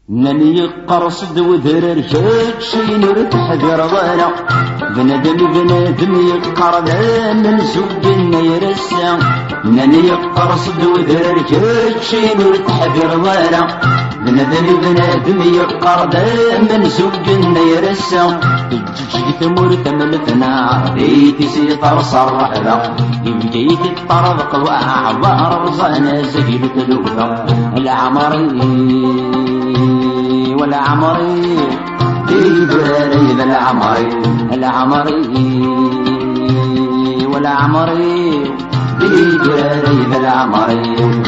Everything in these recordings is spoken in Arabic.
ناني يقرصد وذرر شي نور تحذر ضانا بنادم يقرض من زوجنا يرسى ناني يقرصد وذرر شي نور تحذر ضانا بنادم يقرض من زوجنا يرسى الجيج ثمور تملتنا بيتي سيطر صرح ذا يبجيت الطرق وأعبار رزانا زجل تلوثا والعمري بيدراري ذا والعمري بيدراري ذا العمري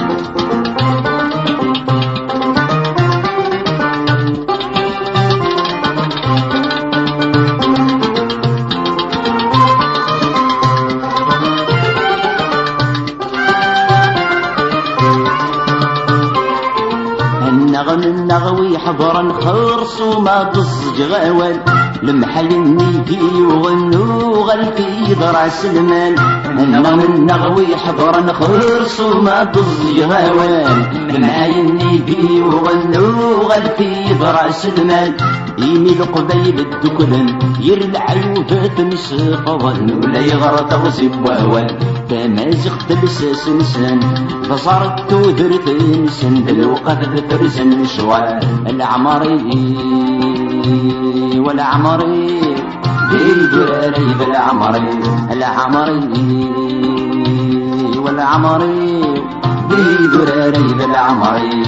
النغوي حضرا خرص وما ضج غوال المحل النيجي يغنو غلفي ضرع المال النغوي حضرا خرص وما ضج غوال المحل النيجي يغنو غلفي ضرع المال يميل قبيل الدكلن يرلع يوفات مسيق ظن ولا يغرط غزب وهوال تمازق تلساس نسان فصارت ودرت نسان بالوقت فرزن شوال العمري والعمري بيدراري بالعمري والعمري بيدراري بالعمري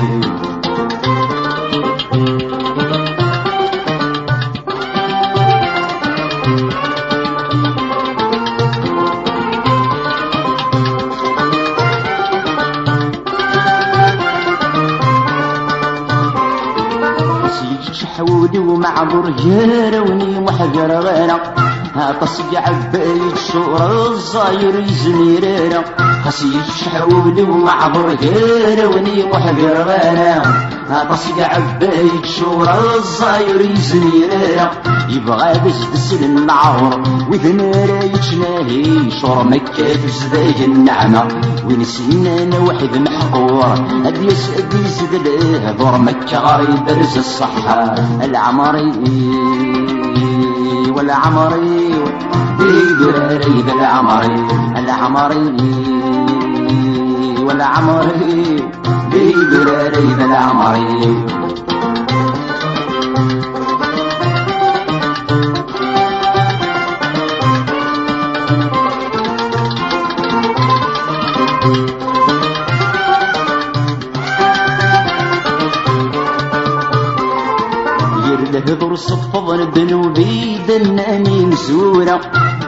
حودي ومعبر جاروني محجر غيره تصقع عبايد شور الصاير يزميريره خسيش حودي ومعبر جاروني محجر غيره تصقع عبايد شور الصاير يزميريره يبغى بزدس المعور وذنيره يتشناهي شور مكة تزداج النعمة ونسينا انا واحد محقور اديس له دور مكة غير برز الصحة العمري والعمري بيدراري بالعمري والعمري بيدراري بالعمري هذر صفض بنوبي دناني مسورة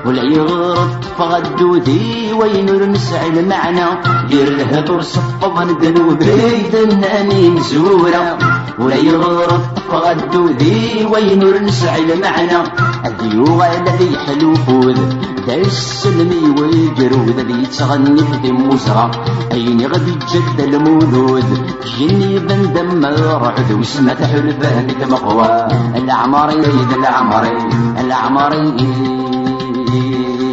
والعيغرط فغدودي وينور نسعى المعنى دير هذر صفض بنوبي دناني مسورة والعيغرط فغدودي وينور نسعى المعنى الديوغ الذي حلو فوذ داس سلمي ويجرود اللي يتغني في موسرة أيني غدي جد المولود جني بندم رعد وسمة حلفان كمقوى العمري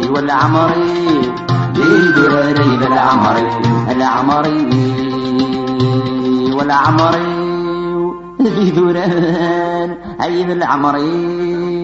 والعمري بيدراري بالعمري والعمري بيدران أي بالعمري